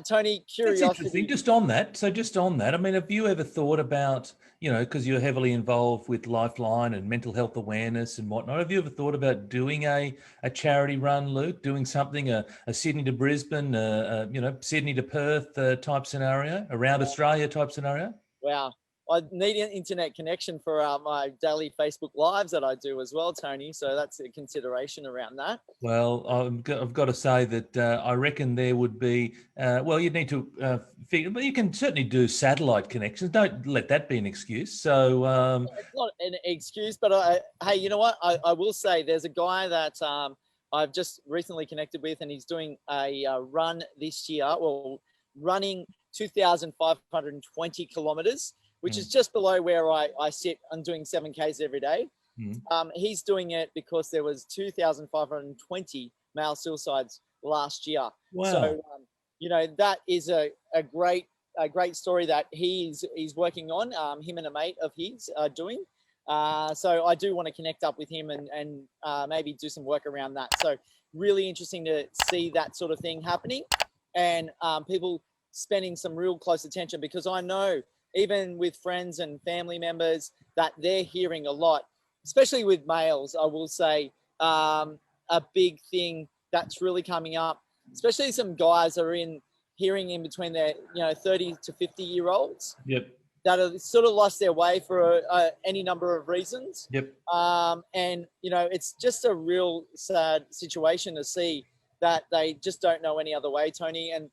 Tony, That's interesting. curiosity. Just on that, I mean, have you ever thought about, because you're heavily involved with Lifeline and mental health awareness and whatnot, have you ever thought about doing a charity run, Luke, doing something, a Sydney to Brisbane, Sydney to Perth type scenario, around Australia type scenario? Wow. I need an internet connection for my daily Facebook Lives that I do as well, Tony. So that's a consideration around that. Well, I've got to say that I reckon there would be, you'd need to figure, but you can certainly do satellite connections. Don't let that be an excuse. So it's not an excuse, but hey, you know what? I will say there's a guy that I've just recently connected with, and he's doing a run this year, running 2,520 kilometers, which is just below where I sit. I'm doing 7Ks every day. He's doing it because there was 2,520 male suicides last year. Wow. So, that is a great story that he's working on, him and a mate of his are doing. So I do want to connect up with him and maybe do some work around that. So really interesting to see that sort of thing happening, and people spending some real close attention, because I know even with friends and family members that they're hearing a lot, especially with males, I will say a big thing that's really coming up, especially some guys are hearing in between their 30 to 50-year-olds. Yep. That have sort of lost their way for any number of reasons. Yep. And it's just a real sad situation to see that they just don't know any other way, Tony. And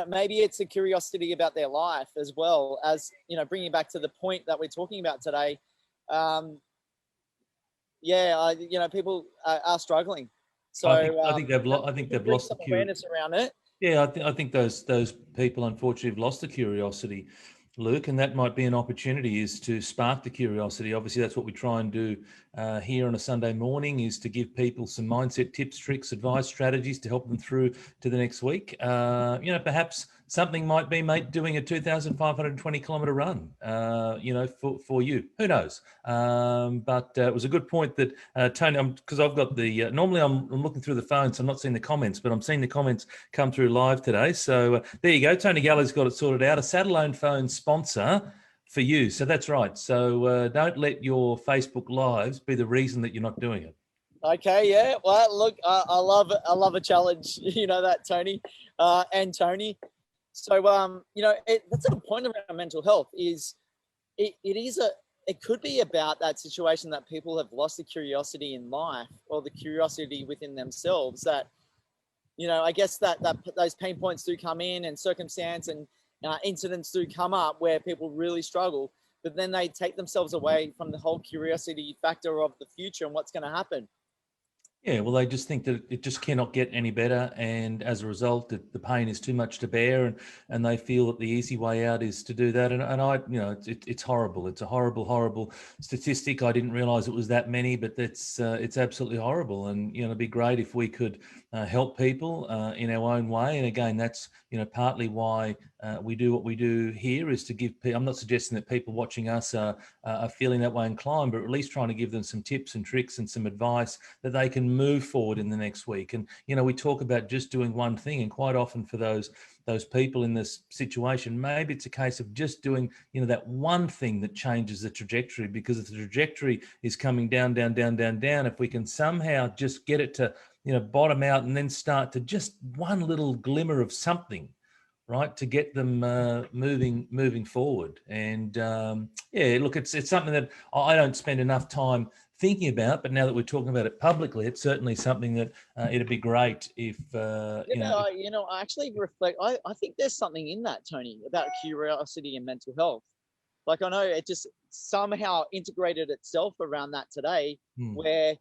maybe it's a curiosity about their life as well as, bringing it back to the point that we're talking about today. People are struggling. So I think they've lost the awareness around it. Yeah, I think those people unfortunately have lost the curiosity, Luke, and that might be an opportunity, is to spark the curiosity. Obviously, that's what we try and do here on a Sunday morning, is to give people some mindset tips, tricks, advice, strategies to help them through to the next week. Perhaps something might be, mate, doing a 2,520 kilometre run, for you. Who knows? But it was a good point that, Tony, because I've got the, normally I'm looking through the phone, so I'm not seeing the comments, but I'm seeing the comments come through live today. So there you go. Tony Gallo's got it sorted out. A satellite phone sponsor for you. So that's right. So don't let your Facebook Lives be the reason that you're not doing it. Okay, yeah. Well, look, I love a challenge. You know that, Tony, and Tony. So, that's a good point around mental health. Is it could be about that situation that people have lost the curiosity in life, or the curiosity within themselves. That, I guess that those pain points do come in, and circumstance and incidents do come up where people really struggle, but then they take themselves away from the whole curiosity factor of the future and what's going to happen. Yeah, well, they just think that it just cannot get any better, and as a result, the pain is too much to bear, and they feel that the easy way out is to do that. And it's horrible. It's a horrible, horrible statistic. I didn't realise it was that many, but it's absolutely horrible. And it'd be great if we could help people in our own way. And again, that's partly why we do what we do here, is to give people. I'm not suggesting that people watching us are feeling that way inclined, but at least trying to give them some tips and tricks and some advice that they can move forward in the next week. And we talk about just doing one thing, and quite often for those people in this situation, maybe it's a case of just doing that one thing that changes the trajectory. Because if the trajectory is coming down, down, down, down, down, if we can somehow just get it to bottom out, and then start to just one little glimmer of something, right, to get them moving forward. And look, it's something that I don't spend enough time thinking about, but now that we're talking about it publicly, it's certainly something that it'd be great if I actually reflect. I think there's something in that, Tony, about curiosity and mental health. Like, I know it just somehow integrated itself around that today, where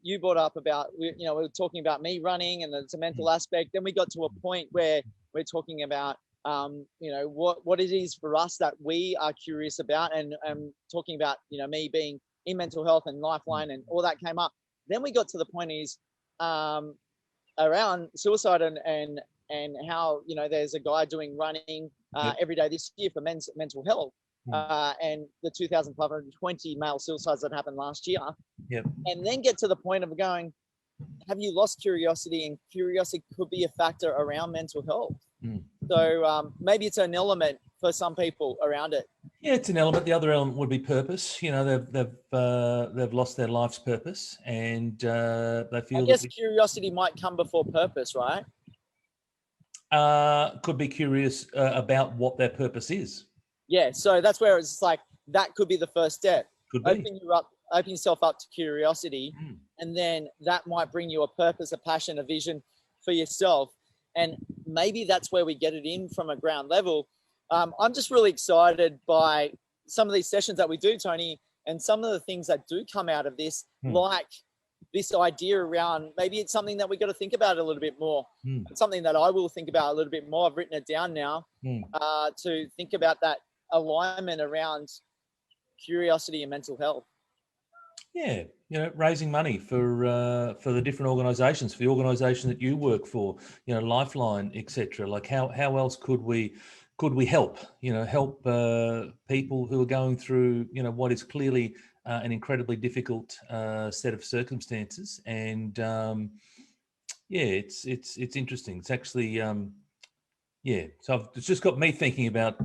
you brought up about, we were talking about me running, and there's a mental aspect. Then we got to a point where we're talking about what it is for us that we are curious about, and talking about me being in mental health and Lifeline, and all that came up. Then we got to the point is around suicide and how there's a guy doing running every day this year for men's mental health, and the 2,520 male suicides that happened last year. Yep. And then get to the point of going, have you lost curiosity? And curiosity could be a factor around mental health. Mm. So maybe it's an element for some people around it. Yeah, it's an element. The other element would be purpose. You know, they've lost their life's purpose, and they feel I guess curiosity might come before purpose, right? Could be curious about what their purpose is. Yeah, so that's where it's like that could be the first step. Could be. Open yourself up to curiosity, and then that might bring you a purpose, a passion, a vision for yourself. And maybe that's where we get it in from a ground level. I'm just really excited by some of these sessions that we do, Tony, and some of the things that do come out of this, like this idea around maybe it's something that we got to think about a little bit more. It's something that I will think about a little bit more. I've written it down now to think about that alignment around curiosity and mental health. Yeah, you know, raising money for the different organisations, for the organisation that you work for, you know, Lifeline, etc. Like how else could we help? You know, help people who are going through, you know, what is clearly an incredibly difficult set of circumstances. And yeah, it's interesting. It's actually yeah. So it's just got me thinking about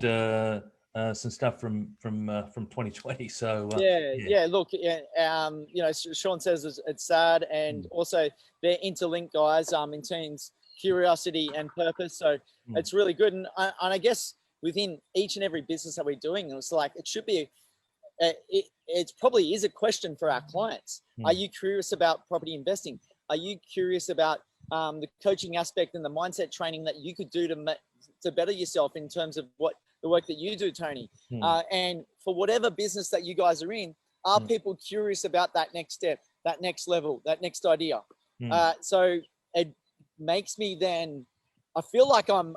some stuff from 2020. So yeah. Look, you know, Sean says it's sad, and also they're interlinked, guys. In terms curiosity and purpose. So it's really good, and I guess within each and every business that we're doing, it's like it should be. It probably is a question for our clients. Are you curious about property investing? Are you curious about the coaching aspect and the mindset training that you could do to better yourself in terms of what the work that you do, Tony? And for whatever business that you guys are in, are people curious about that next step, that next level, that next idea? So it makes me then, I feel like I'm,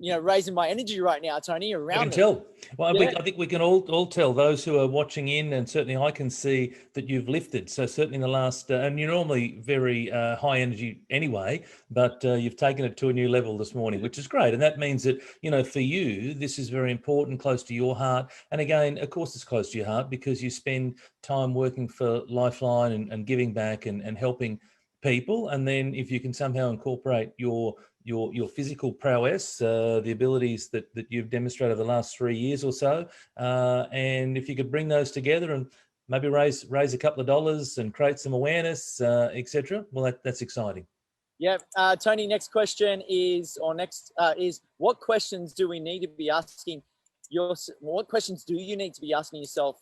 you know, raising my energy right now, Tony, around I can tell. Well, I think we can all tell, those who are watching in, and certainly I can see that you've lifted. So certainly in the last, and you're normally very high energy anyway, but you've taken it to a new level this morning, which is great. And that means that, you know, for you, this is very important, close to your heart. And again, of course, it's close to your heart because you spend time working for Lifeline and giving back and helping people. And then if you can somehow incorporate your physical prowess, the abilities that you've demonstrated over the last 3 years or so, and if you could bring those together and maybe raise a couple of dollars and create some awareness, etc. Well, that's exciting. Yeah, Tony. Next question is what questions do we need to be asking? What questions do you need to be asking yourself?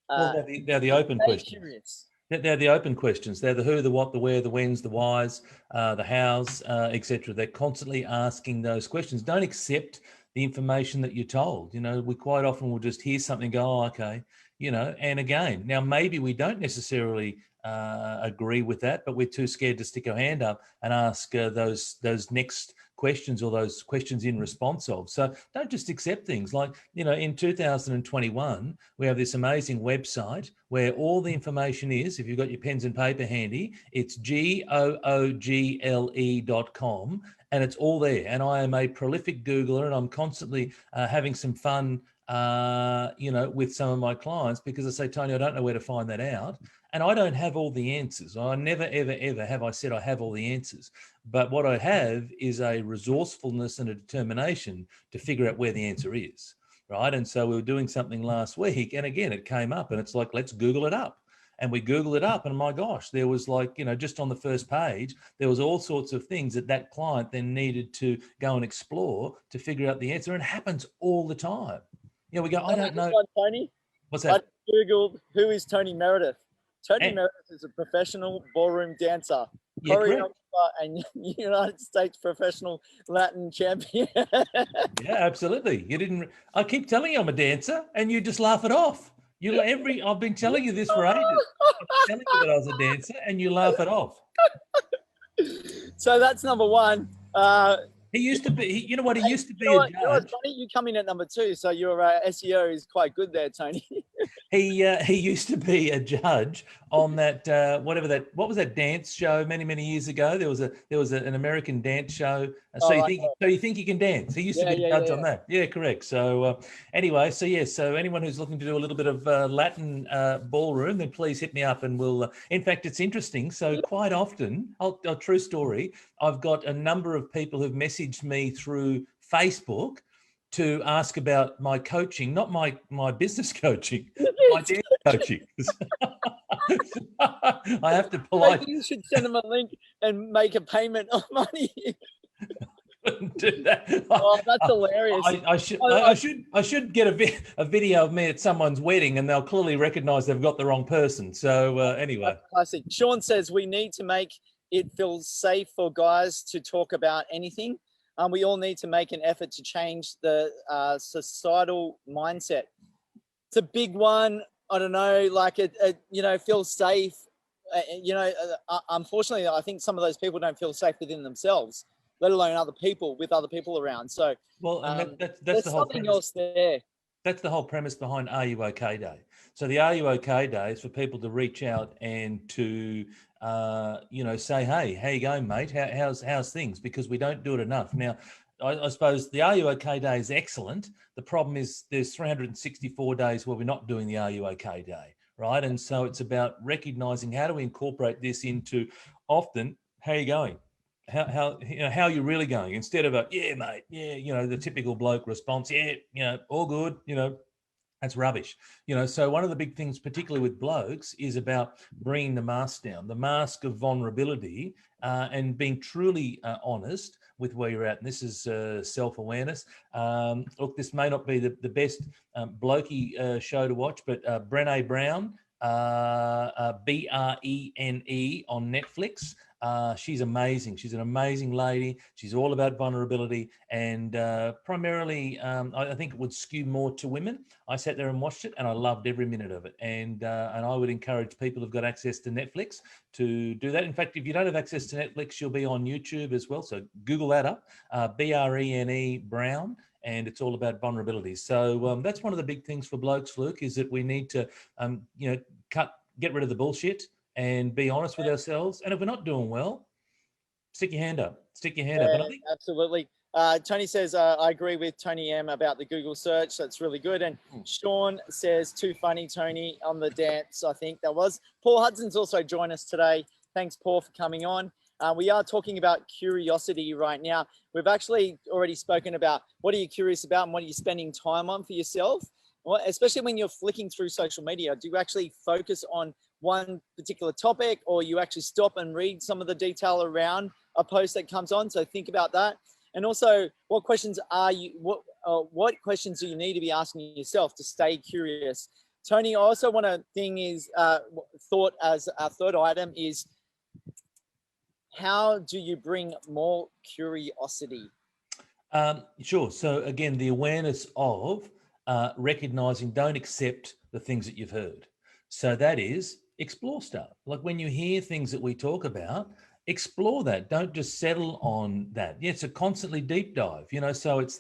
Well, they're the open questions. Curious. They're the open questions. They're the who, the what, the where, the whens, the whys, the hows, etc. They're constantly asking those questions. Don't accept the information that you're told. You know, we quite often will just hear something, go, oh, okay, you know, and again, now maybe we don't necessarily agree with that, but we're too scared to stick our hand up and ask those next questions or those questions in response of. So don't just accept things like, you know, in 2021, we have this amazing website where all the information is, if you've got your pens and paper handy, it's google.com, and it's all there. And I am a prolific Googler, and I'm constantly having some fun, you know, with some of my clients, because I say, Tony, I don't know where to find that out. And I don't have all the answers. I never, ever, ever have I said I have all the answers. But what I have is a resourcefulness and a determination to figure out where the answer is, right? And so we were doing something last week, and again, it came up, and it's like, let's Google it up. And we Googled it up, and my gosh, there was like, you know, just on the first page, there was all sorts of things that client then needed to go and explore to figure out the answer. And it happens all the time. You know, we go, I don't know. Tony, what's that? I Googled, who is Tony Meredith? Tony Meredith is a professional ballroom dancer, choreographer, and United States professional Latin champion. Yeah, absolutely. You didn't. I keep telling you I'm a dancer, and you just laugh it off. I've been telling you this for ages. I'm telling you that I was a dancer, and you laugh it off. So that's number one. He used to be. You know what? He used to be a judge. You know what's funny? You come in at number two, so your SEO is quite good there, Tony. He used to be a judge on that what was that dance show many years ago? There was an American dance show. Oh, right. So you think you can dance? He used to be a judge on that. Yeah, correct. So anyway, so anyone who's looking to do a little bit of Latin ballroom, then please hit me up, and we'll. In fact, it's interesting. So quite often, a true story. I've got a number of people who've messaged me through Facebook to ask about my coaching, not my business coaching, my dance coaching. I have to Maybe you should send them a link and make a payment of money. do that. Oh, that's hilarious. I should get a video of me at someone's wedding, and they'll clearly recognise they've got the wrong person. So anyway, that's classic. Sean says we need to make it feel safe for guys to talk about anything. We all need to make an effort to change the societal mindset. It's a big one. I don't know, like it feel safe. Unfortunately, I think some of those people don't feel safe within themselves, let alone other people with other people around. So, well, and that's there's the whole something premise. else there. That's the whole premise behind Are You OK Day. So the Are You OK Day is for people to reach out and to say, hey, how you going, mate? How's things? Because we don't do it enough. Now, I suppose the Are You OK Day is excellent. The problem is there's 364 days where we're not doing the Are You OK Day, right? And so it's about recognizing how do we incorporate this into often, how are you going? How are you really going? Instead of yeah, mate, yeah, the typical bloke response, yeah, all good, that's rubbish. So one of the big things, particularly with blokes, is about bringing the mask down, the mask of vulnerability, and being truly honest with where you're at. And this is self-awareness. Look, this may not be the best blokey show to watch, but Brené Brown, Brene on Netflix. She's amazing. She's an amazing lady. She's all about vulnerability, and primarily, I think it would skew more to women. I sat there and watched it, and I loved every minute of it. And I would encourage people who've got access to Netflix to do that. In fact, if you don't have access to Netflix, she'll be on YouTube as well. So Google that up, Brene Brown. And it's all about vulnerability. So that's one of the big things for blokes, Luke, is that we need to, get rid of the bullshit and be honest with ourselves. And if we're not doing well, stick your hand up. Stick your hand up. And I think absolutely. Tony says, I agree with Tony M about the Google search. That's really good. And Sean says, too funny, Tony, on the dance. I think that was. Paul Hudson's also joined us today. Thanks, Paul, for coming on. We are talking about curiosity right now. We've actually already spoken about what are you curious about and what are you spending time on for yourself? Well, especially when you're flicking through social media, do you actually focus on one particular topic, or you actually stop and read some of the detail around a post that comes on? So think about that. And also, what questions what questions do you need to be asking yourself to stay curious? Tony, I also want to thought as our third item is, how do you bring more curiosity? Sure. So again, the awareness of recognizing, don't accept the things that you've heard. So that is, explore stuff. Like when you hear things that we talk about, explore that. Don't just settle on that. Yeah, it's a constantly deep dive, so it's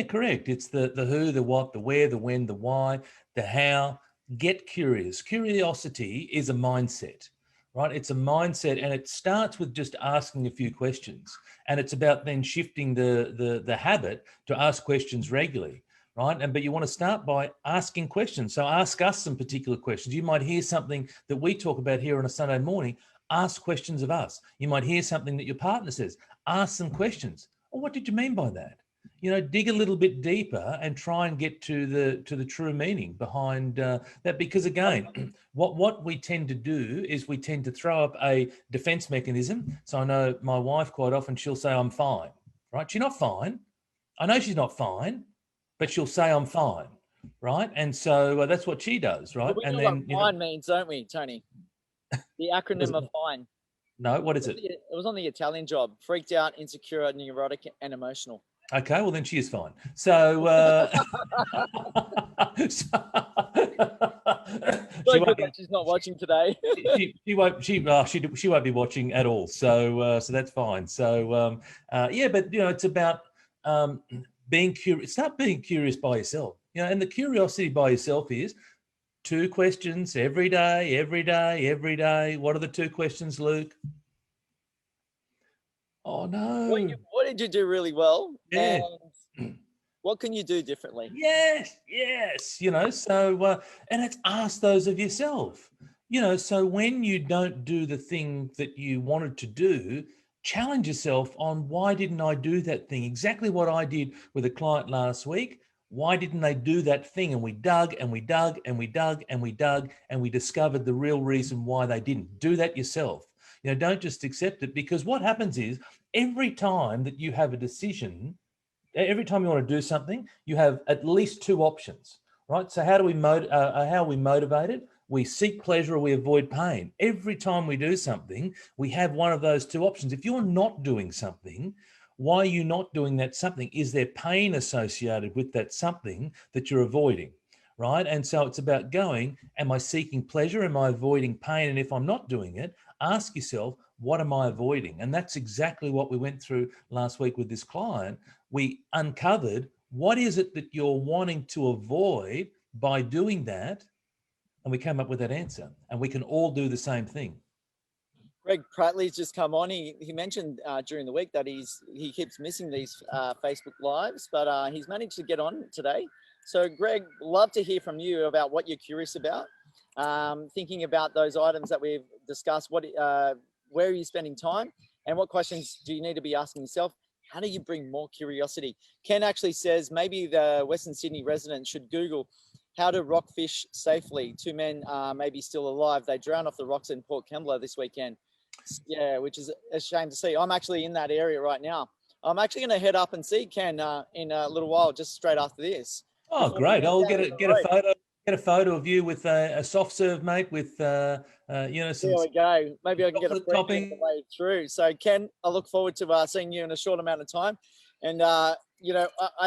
correct. It's the who, the what, the where, the when, the why, the how. Get curious. Curiosity is a mindset, right? It's a mindset, and it starts with just asking a few questions. And it's about then shifting the habit to ask questions regularly. Right. But you want to start by asking questions. So ask us some particular questions. You might hear something that we talk about here on a Sunday morning. Ask questions of us. You might hear something that your partner says. Ask some questions. Well, what did you mean by that? Dig a little bit deeper and try and get to the true meaning behind that. Because again, what we tend to do is we tend to throw up a defense mechanism. So I know my wife quite often, she'll say, I'm fine. Right. She's not fine. I know she's not fine, but she'll say I'm fine, right? And so that's what she does, right? But we know what fine means, don't we, Tony? The acronym of fine. No, what is it? It was on the Italian Job. Freaked out, insecure, neurotic, and emotional. Okay, well then she is fine. So, she's not watching today. she won't be watching at all. So that's fine. So but it's about being curious. Start being curious by yourself. And the curiosity by yourself is, 2 questions every day, every day, every day. What are the 2 questions, Luke? Oh, no. What did you do really well? Yeah. And what can you do differently? Yes, yes. So, and it's ask those of yourself. So when you don't do the thing that you wanted to do, challenge yourself on why didn't I do that thing? Exactly what I did with a client last week. Why didn't they do that thing? And we dug and we dug and we dug and we dug and we discovered the real reason why they didn't. Do that yourself. Don't just accept it, because what happens is every time that you have a decision, every time you want to do something, you have at least 2 options, right? So how are we motivated? We seek pleasure or we avoid pain. Every time we do something, we have one of those 2 options. If you're not doing something, why are you not doing that something? Is there pain associated with that something that you're avoiding, right? And so it's about going, am I seeking pleasure? Am I avoiding pain? And if I'm not doing it, ask yourself, what am I avoiding? And that's exactly what we went through last week with this client. We uncovered what is it that you're wanting to avoid by doing that, and we came up with that answer. And we can all do the same thing. Greg Prattley's just come on. He mentioned during the week that he keeps missing these Facebook Lives, but he's managed to get on today. So, Greg, love to hear from you about what you're curious about. Thinking about those items that we've discussed, where are you spending time, and what questions do you need to be asking yourself? How do you bring more curiosity? Ken actually says maybe the Western Sydney residents should Google how to rockfish safely. 2 men may be still alive. They drowned off the rocks in Port Kembla this weekend. Yeah, which is a shame to see. I'm actually in that area right now. I'm actually going to head up and see Ken in a little while, just straight after this. Oh, great! I'll get a photo of you with a soft serve, mate. With some. There we go. Maybe I can get a topping the way through. So, Ken, I look forward to seeing you in a short amount of time. And I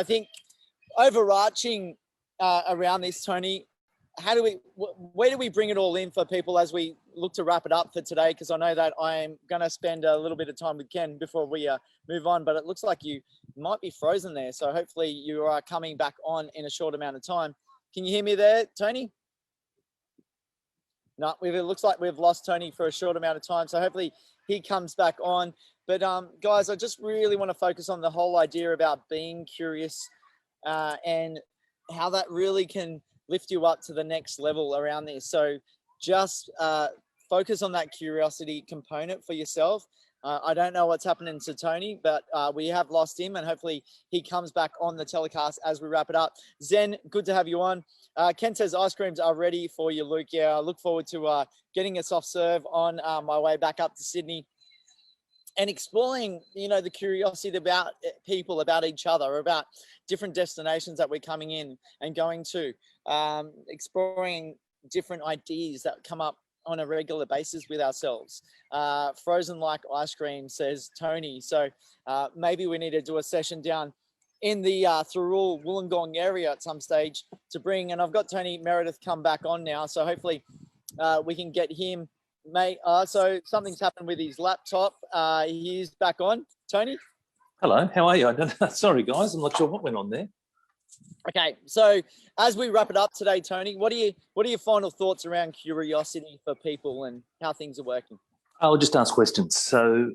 think overarching around this, Tony, where do we bring it all in for people as we look to wrap it up for today? Because I know that I'm going to spend a little bit of time with Ken before we move on, but it looks like you might be frozen there. So hopefully you are coming back on in a short amount of time. Can you hear me there, Tony? No, it looks like we've lost Tony for a short amount of time. So hopefully he comes back on. But guys, I just really want to focus on the whole idea about being curious and how that really can lift you up to the next level around this. So just focus on that curiosity component for yourself. I don't know what's happening to Tony, but we have lost him, and hopefully he comes back on the telecast as we wrap it up. Zen, good to have you on. Ken says ice creams are ready for you, Luke. Yeah, I look forward to getting a soft serve on my way back up to Sydney and exploring, the curiosity about people, about each other, about different destinations that we're coming in and going to, exploring different ideas that come up on a regular basis with ourselves. Frozen like ice cream, says Tony. So maybe we need to do a session down in the Thurul Wollongong area at some stage to bring, and I've got Tony Meredith come back on now. So hopefully we can get him, mate. So something's happened with his laptop. He's back on. Tony? Hello, how are you? Sorry, guys, I'm not sure what went on there. Okay, so as we wrap it up today, Tony, what are your final thoughts around curiosity for people and how things are working? I'll just ask questions. So,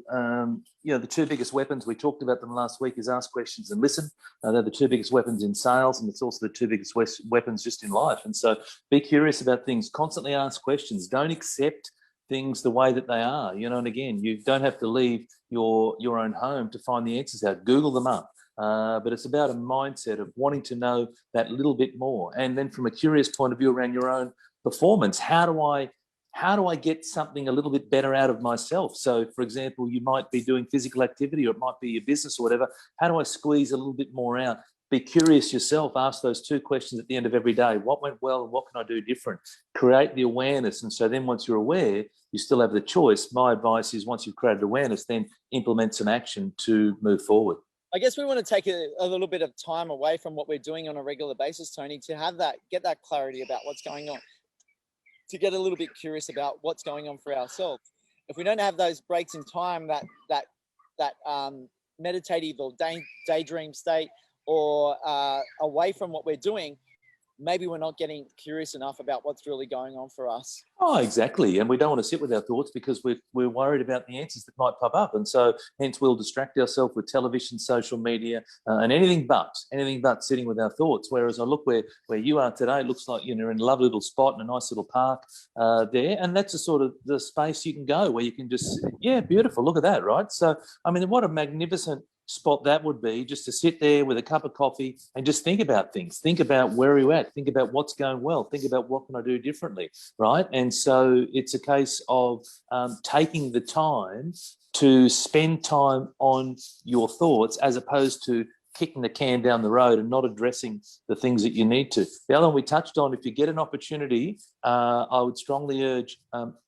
the 2 biggest weapons, we talked about them last week, is ask questions and listen. They're the 2 biggest weapons in sales, and it's also the 2 biggest weapons just in life. And so be curious about things, constantly ask questions. Don't accept things the way that they are, and again, you don't have to leave your own home to find the answers out. Google them up. But it's about a mindset of wanting to know that little bit more. And then from a curious point of view around your own performance, how do I get something a little bit better out of myself? So, for example, you might be doing physical activity, or it might be your business or whatever. How do I squeeze a little bit more out? Be curious yourself. Ask those 2 questions at the end of every day. What went well and what can I do different? Create the awareness. And so then once you're aware, you still have the choice. My advice is, once you've created awareness, then implement some action to move forward. I guess we want to take a little bit of time away from what we're doing on a regular basis, Tony, to get that clarity about what's going on, to get a little bit curious about what's going on for ourselves. If we don't have those breaks in time, that meditative or daydream state, or away from what we're doing, maybe we're not getting curious enough about what's really going on for us. Oh, exactly. And we don't want to sit with our thoughts because we're worried about the answers that might pop up. And so hence we'll distract ourselves with television, social media, and anything but sitting with our thoughts. Whereas I look where you are today, it looks like you're in a lovely little spot in a nice little park there. And that's the sort of the space you can go where you can just, beautiful. Look at that, right? So, I mean, what a magnificent spot that would be, just to sit there with a cup of coffee and just think about things, think about where you're at, think about what's going well, think about what can I do differently, right? And so it's a case of taking the time to spend time on your thoughts as opposed to kicking the can down the road and not addressing the things that you need to. The other one we touched on, if you get an opportunity, I would strongly urge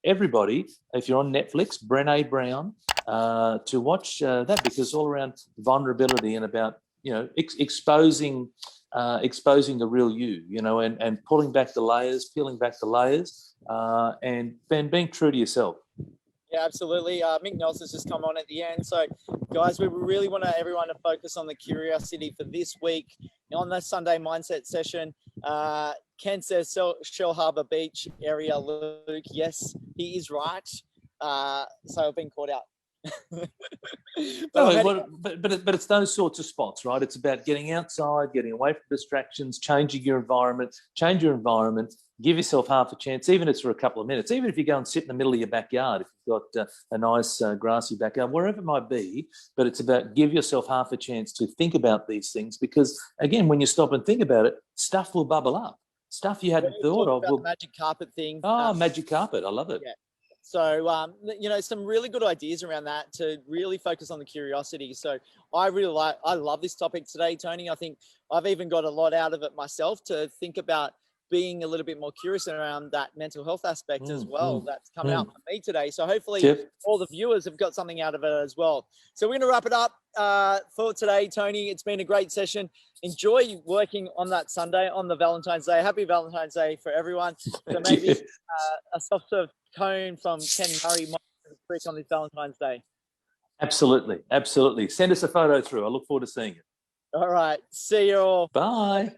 everybody, if you're on Netflix, Brené Brown, to watch that, because all around vulnerability and about, exposing the real you, and pulling back the layers, peeling back the layers, and being true to yourself. Yeah, absolutely. Mick Nelson's just come on at the end. So, guys, we really want everyone to focus on the curiosity for this week on the Sunday mindset session. Ken says Shell Harbour Beach area, Luke. Yes, he is right. So I've been caught out. but it's those sorts of spots, right? It's about getting outside, getting away from distractions, changing your environment, give yourself half a chance, even if it's for a couple of minutes, even if you go and sit in the middle of your backyard, if you've got a nice grassy backyard, wherever it might be. But it's about give yourself half a chance to think about these things, because again, when you stop and think about it, stuff will bubble up, stuff you hadn't thought of. The magic carpet thing. Magic carpet, I love it. Yeah. So, some really good ideas around that to really focus on the curiosity. So I love this topic today, Tony. I think I've even got a lot out of it myself to think about being a little bit more curious around that mental health aspect as well. That's come out for me today. So hopefully all the viewers have got something out of it as well. So we're going to wrap it up for today, Tony. It's been a great session. Enjoy working on that Sunday, on the Valentine's Day. Happy Valentine's Day for everyone. So maybe a soft serve cone from Ken Murray might quick on this Valentine's Day. Absolutely. Send us a photo through. I look forward to seeing it. All right. See you all. Bye.